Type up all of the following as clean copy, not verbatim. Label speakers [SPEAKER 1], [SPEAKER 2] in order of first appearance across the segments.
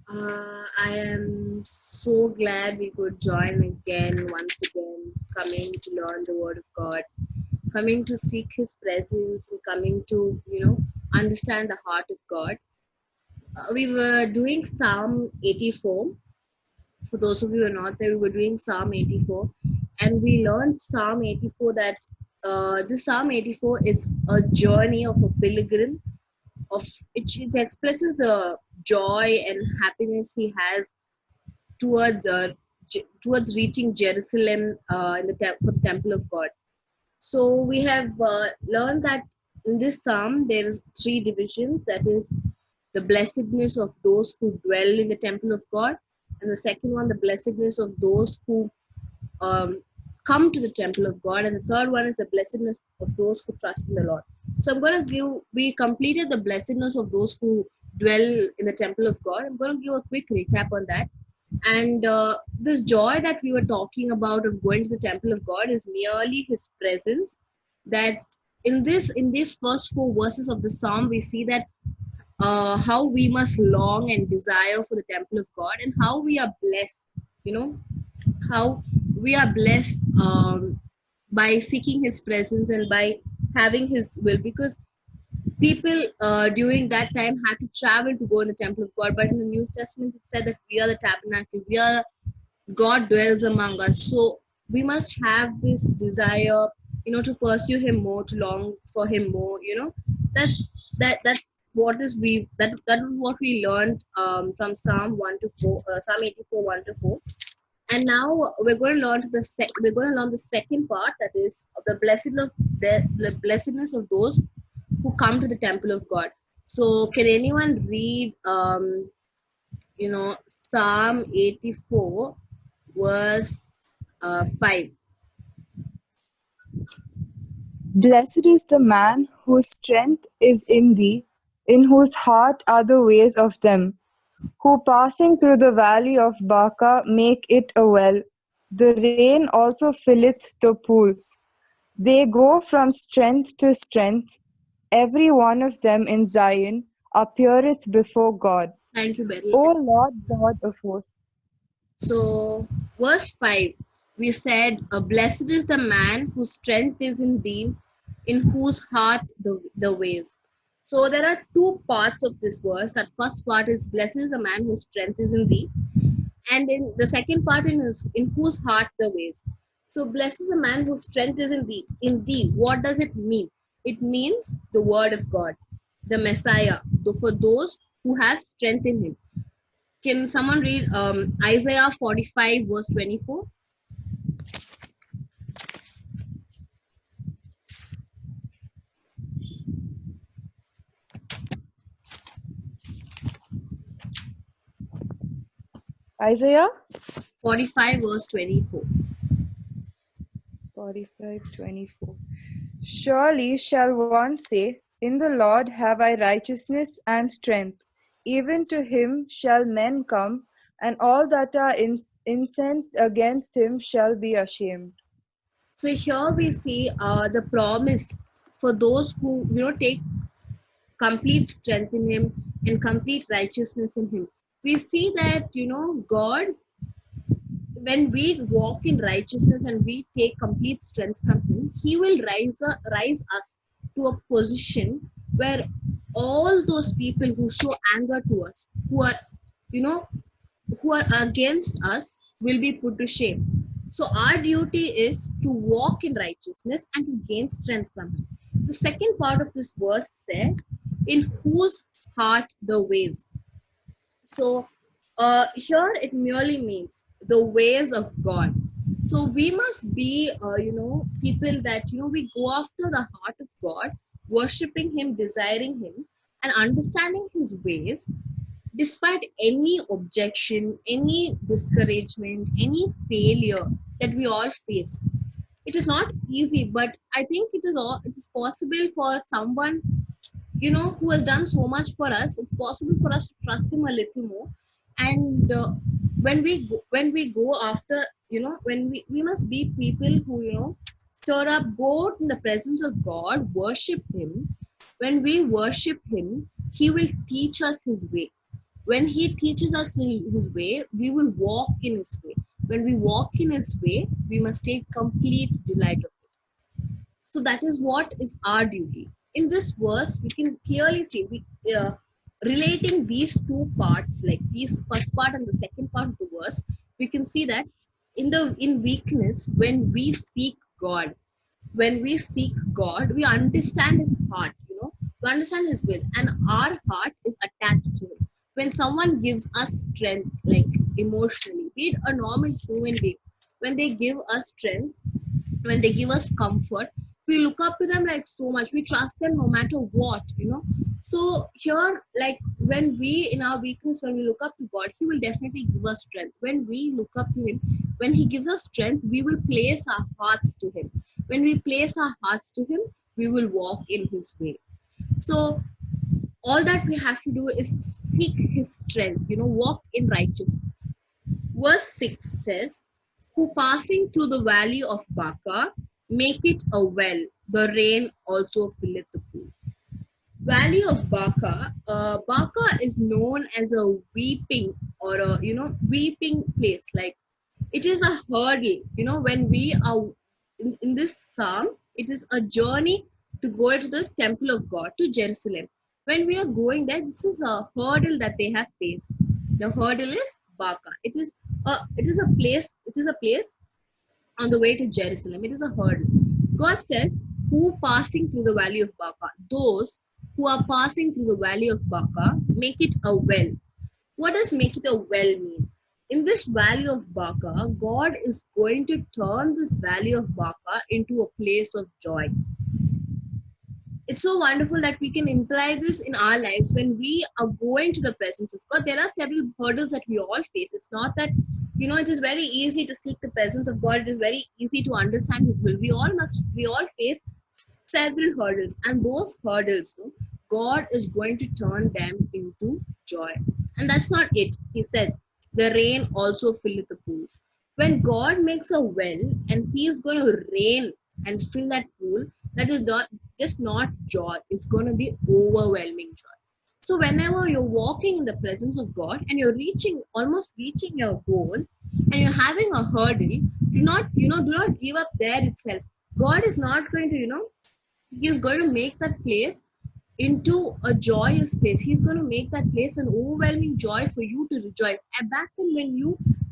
[SPEAKER 1] I am so glad we could join again, once again, coming to learn the Word of God, coming to seek His presence, and coming to, understand the heart of God. We were doing Psalm 84. For those of you who are not there, we were doing Psalm 84, and we learned Psalm 84 that this Psalm 84 is a journey of a pilgrim, of it expresses the joy and happiness he has towards towards reaching Jerusalem for the temple of God. So we have learned that in this psalm there is three divisions. That is the blessedness of those who dwell in the temple of God, and the second one, the blessedness of those who come to the temple of God, and the third one is the blessedness of those who trust in the Lord. So I'm going to give. We completed the blessedness of those who dwell in the temple of God. I'm going to give a quick recap on that. And this joy that we were talking about of going to the temple of God is merely His presence. That in these first four verses of the psalm, we see that how we must long and desire for the temple of God, and how we are blessed. You know how we are blessed by seeking His presence and by having His will, because people during that time had to travel to go in the temple of God. But in the New Testament, it said that we are the tabernacle, we are God dwells among us. So we must have this desire, to pursue Him more, to long for Him more. That's that's what is we that is what we learned from Psalm 1 to 4, Psalm 84 1 to 4. And now we're going to learn we're going to learn the second part, that is the blessedness of those who come to the temple of God. So can anyone read Psalm 84 verse 5?
[SPEAKER 2] Blessed is the man whose strength is in thee, in whose heart are the ways of them, who passing through the valley of Baca make it a well. The rain also filleth the pools. They go from strength to strength. Every one of them in Zion appeareth before God.
[SPEAKER 1] Thank you, Beryl.
[SPEAKER 2] O Lord God of hosts.
[SPEAKER 1] So, verse 5, we said, blessed is the man whose strength is in thee, in whose heart the ways. So, there are two parts of this verse. That first part is, blessed is the man whose strength is in thee. And in the second part is, in whose heart the ways. So, blessed is the man whose strength is in thee. In thee, what does it mean? It means the word of God, the Messiah, for those who have strength in Him. Can someone read Isaiah 45 verse 24?
[SPEAKER 2] Isaiah
[SPEAKER 1] 45 verse 24.
[SPEAKER 2] 45:24. Surely shall one say, In the Lord have I righteousness and strength. Even to him shall men come, and all that are incensed against him shall be ashamed.
[SPEAKER 1] So here we see the promise for those who take complete strength in Him and complete righteousness in Him. We see that God, when we walk in righteousness and we take complete strength from Him, He will rise us to a position where all those people who show anger to us, you know who are against us, will be put to shame. So our duty is to walk in righteousness and to gain strength from Him. The second part of this verse said, in whose heart the ways. So here it merely means the ways of God. So we must be, people that, we go after the heart of God, worshiping Him, desiring Him, and understanding His ways, despite any objection, any discouragement, any failure that we all face. It is not easy, but I think it is possible for someone who has done so much for us. It's possible for us to trust Him a little more. And when we go after, when we must be people who stir up, go in the presence of God, worship Him. When we worship Him, He will teach us His way. When he teaches us his way, we will walk in his way. When we walk in his way, we must take complete delight of it. So that is what is our duty. In this verse, we can clearly see relating these two parts, like these first part and the second part of the verse, we can see that in weakness, when we seek God, we understand his heart, we understand his will, and our heart is attached to him. When someone gives us strength, like emotionally, be it a normal human being, when they give us strength, when they give us comfort, we look up to them like so much, we trust them no matter what. So here, like when we in our weakness, when we look up to God, he will definitely give us strength. When we look up to him, when he gives us strength, we will place our hearts to him. When we place our hearts to him, we will walk in his way. So all that we have to do is seek his strength, walk in righteousness. Verse 6 says, who passing through the valley of Baca, make it a well, the rain also filleth the pool. Valley of Baca, Baca is known as a weeping, or a weeping place. Like it is a hurdle. When we are in this psalm, it is a journey to go to the temple of God, to Jerusalem. When we are going there, this is a hurdle that they have faced. The hurdle is Baca. It is a place on the way to Jerusalem. It is a hurdle. God says, who passing through the valley of Baca, those who are passing through the valley of Baca, make it a well. What does make it a well mean? In this valley of Baca, God is going to turn this valley of Baca into a place of joy. It's so wonderful that we can imply this in our lives when we are going to the presence of God. There are several hurdles that we all face. It's not that, it is very easy to seek the presence of God. It is very easy to understand his will. We all face several hurdles, and those hurdles, God is going to turn them into joy. And that's not it. He says, the rain also filleth the pools. When God makes a well and he is going to rain and fill that pool, that is just not joy, it's going to be overwhelming joy. So whenever you're walking in the presence of God and you're almost reaching your goal, and you're having a hurdle, do not give up there itself. God is not going to, he's going to make that place into a joyous place. He's going to make that place an overwhelming joy for you to rejoice. And back then,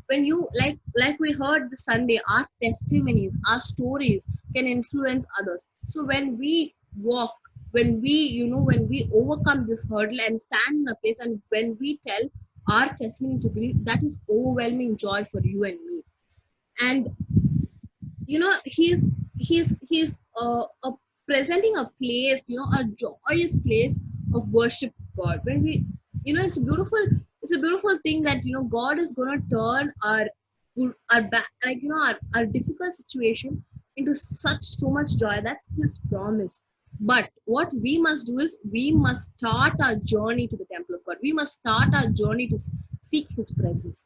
[SPEAKER 1] when you like we heard this Sunday, our testimonies, our stories can influence others. So when we walk, when we overcome this hurdle and stand in a place, and when we tell our testimony to believe, that is overwhelming joy for you and me. And he's presenting a place, a joyous place of worship God. When we, it's a beautiful thing that God is going to turn our back, like our difficult situation into so much joy. That's his promise. But what we must do is we must start our journey to the temple of God. We must start our journey to seek his presence.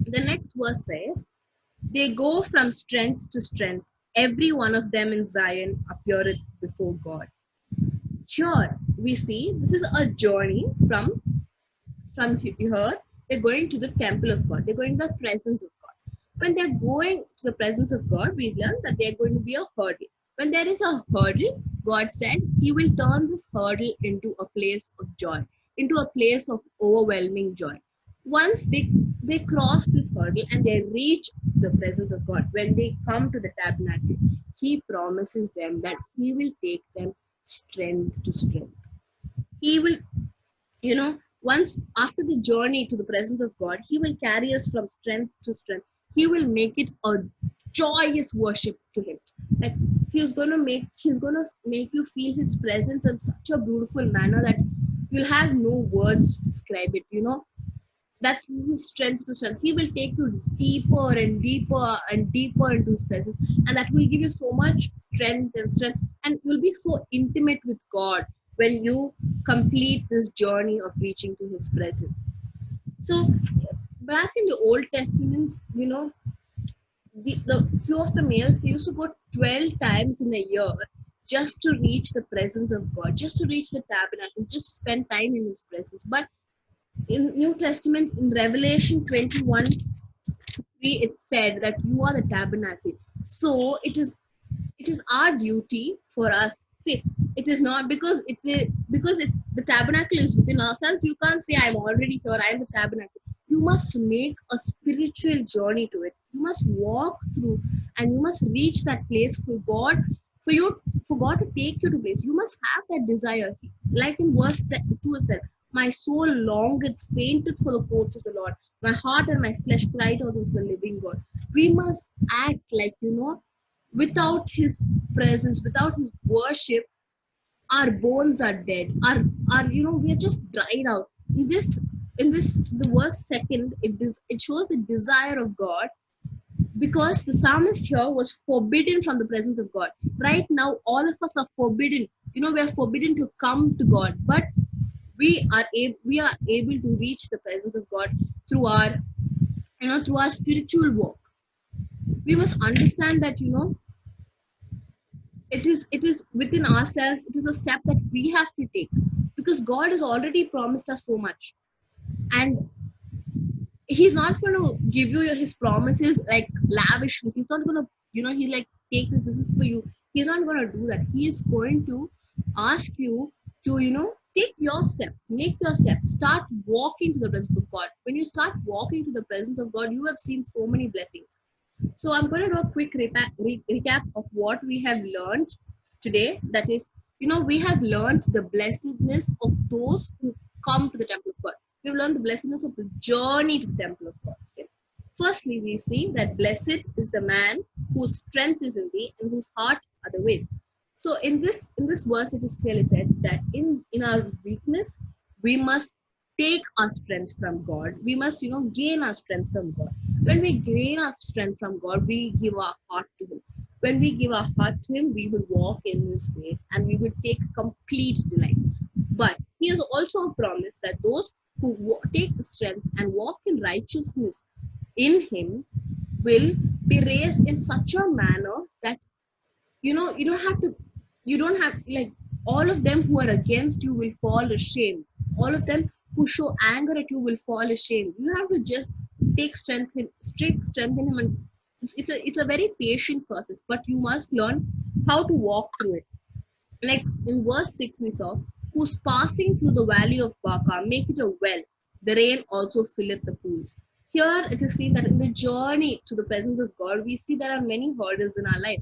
[SPEAKER 1] The next verse says, they go from strength to strength. Every one of them in Zion appeareth before God. Here we see this is a journey from here. They're going to the temple of God. They're going to the presence of God. When they're going to the presence of God, we learn that they're going to be a hurdle. When there is a hurdle, God said he will turn this hurdle into a place of joy, into a place of overwhelming joy. Once they cross this hurdle and they reach the presence of God, when they come to the tabernacle, he promises them that he will take them strength to strength. He will, once after the journey to the presence of God, he will carry us from strength to strength. He will make it a joyous worship to him. Like he's gonna make you feel his presence in such a beautiful manner that you'll have no words to describe it. That's his strength to strength. He will take you deeper and deeper and deeper into his presence, and that will give you so much strength, and you'll be so intimate with God when you complete this journey of reaching to his presence. So back in the Old Testaments, the few of the males, they used to go 12 times in a year just to reach the presence of God, just to reach the tabernacle, just spend time in his presence. But In New Testament, in Revelation 21, it said that you are the tabernacle. So it is our duty for us. See, it is not because because it's the tabernacle is within ourselves. You can't say I'm already here. I'm the tabernacle. You must make a spiritual journey to it. You must walk through, and you must reach that place for God, for you, for God to take you to place. You must have that desire, like in verse 2 it said, "My soul longeth, fainteth for the courts of the Lord. My heart and my flesh cried out of the living God." We must act like, without his presence, without his worship, our bones are dead. Our we are just dried out. In this the verse second, it shows the desire of God, because the psalmist here was forbidden from the presence of God. Right now all of us are forbidden. We are forbidden to come to God, but we are able to reach the presence of God through our through our spiritual walk. We must understand that it is within ourselves. It is a step that we have to take, because God has already promised us so much, and he's not going to give you his promises like lavishly. He's not going to he's like, take this is for you. He's not going to do that. He is going to ask you to take your step, make your step, start walking to the presence of God. When you start walking to the presence of God, you have seen so many blessings. So I'm going to do a quick recap of what we have learned today. That is, we have learned the blessedness of those who come to the temple of God. We've learned the blessedness of the journey to the temple of God. Okay? Firstly, we see that blessed is the man whose strength is in thee and whose heart are the ways. So in this verse, it is clearly said that in our weakness, we must take our strength from God. We must gain our strength from God. When we gain our strength from God, we give our heart to Him. When we give our heart to Him, we will walk in His ways and we will take complete delight. But He has also promised that those who take the strength and walk in righteousness in Him will be raised in such a manner that you don't have like, all of them who are against you will fall ashamed. All of them who show anger at you will fall ashamed. You have to just take strength in him, and it's a very patient process, but you must learn how to walk through it. Next, in verse 6 we saw, who's passing through the valley of Baca make it a well, the rain also filleth the pools. Here it is seen that in the journey to the presence of God, we see there are many hurdles in our life.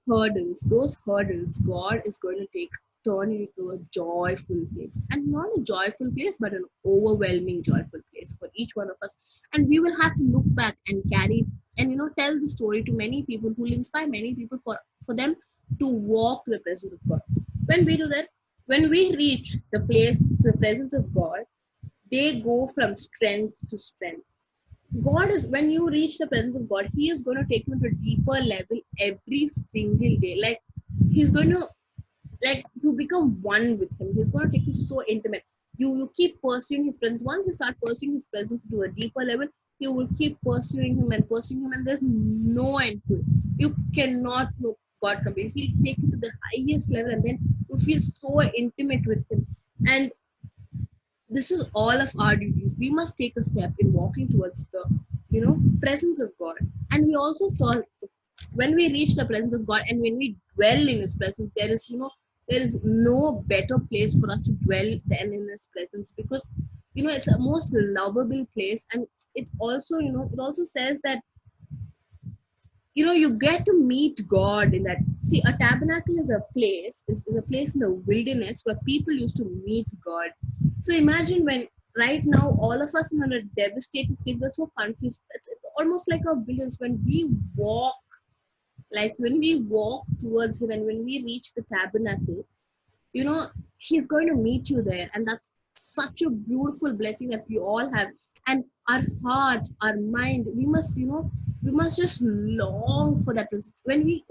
[SPEAKER 1] Those hurdles, God is going to turn it into a joyful place. And not a joyful place, but an overwhelming joyful place for each one of us. And we will have to look back and carry and tell the story to many people, who will inspire many people for them to walk to the presence of God. When we do that, when we reach the presence of God, they go from strength to strength. God is, when you reach the presence of God, He is going to take you to a deeper level every single day. Like, He's going to, like, you become one with Him. He's going to take you so intimate. You keep pursuing His presence. Once you start pursuing His presence to a deeper level, you will keep pursuing Him, and there's no end to it. You cannot know God completely. He'll take you to the highest level, and then you feel so intimate with Him. And this is all of our duties. We must take a step in walking towards the presence of God. And we also saw, when we reach the presence of God and when we dwell in His presence, there is no better place for us to dwell than in His presence, because it's a most lovable place. And it also says that you get to meet God in that. See, a tabernacle is a place in the wilderness where people used to meet God. So imagine, when right now all of us in a devastated state, we're so confused. It's almost like our billions. When we walk towards Him, and when we reach the tabernacle, He's going to meet you there. And that's such a beautiful blessing that we all have. And our heart, our mind, we must just long for that presence. When you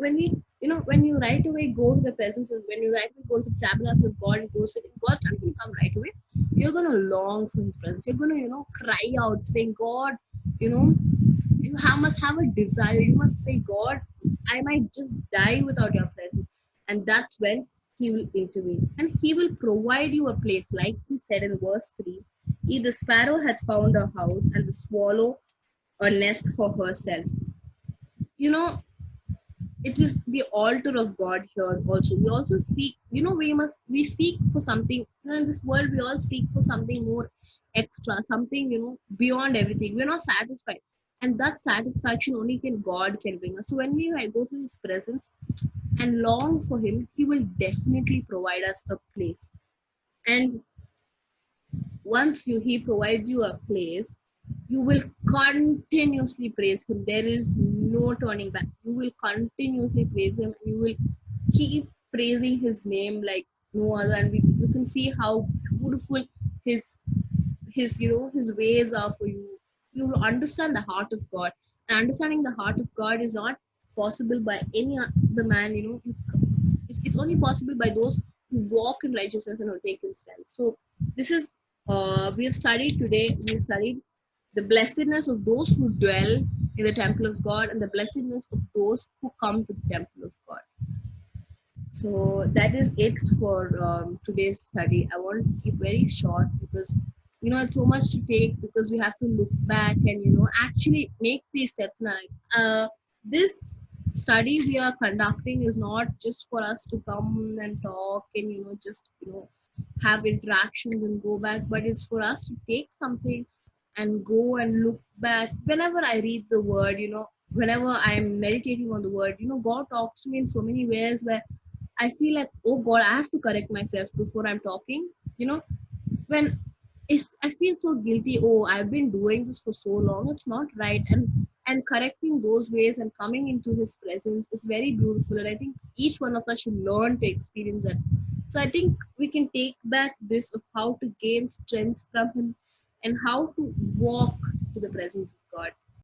[SPEAKER 1] right away go to the presence of, when you right away go to the tabernacle of God and go sit in God's time, you come right away, you're going to long for His presence. You're going to cry out saying, God, you know must have a desire. You must say, God, I might just die without your presence. And that's when he will intervene and he will provide you a place, like he said in verse 3. The sparrow hath found a house, and the swallow a nest for herself. You know, it is the altar of God here also. We also seek, we seek for something. In this world we all seek for something more extra, something, beyond everything. We're not satisfied, and that satisfaction only God can bring us. So when we go to his presence and long for him, he will definitely provide us a place. And once he provides you a place, you will continuously praise him. There is no turning back. You will continuously praise him. You will keep praising his name like no other. And you can see how beautiful his his ways are for you. You will understand the heart of God. And understanding the heart of God is not possible by any other man. It's only possible by those who walk in righteousness and who take his stand. So this is, we have studied today. We have studied the blessedness of those who dwell in the temple of God, and the blessedness of those who come to the temple of God. So that is it for today's study. I want to keep very short because it's so much to take, because we have to look back and actually make these steps now. This study we are conducting is not just for us to come and talk and just have interactions and go back, but it's for us to take something and go and look back. Whenever I read the word, whenever I'm meditating on the word, God talks to me in so many ways where I feel like, oh God, I have to correct myself before I'm talking. When if I feel so guilty, oh, I've been doing this for so long, it's not right. And correcting those ways and coming into his presence is very beautiful. And I think each one of us should learn to experience that. So I think we can take back this of how to gain strength from him and how to walk to the presence of God.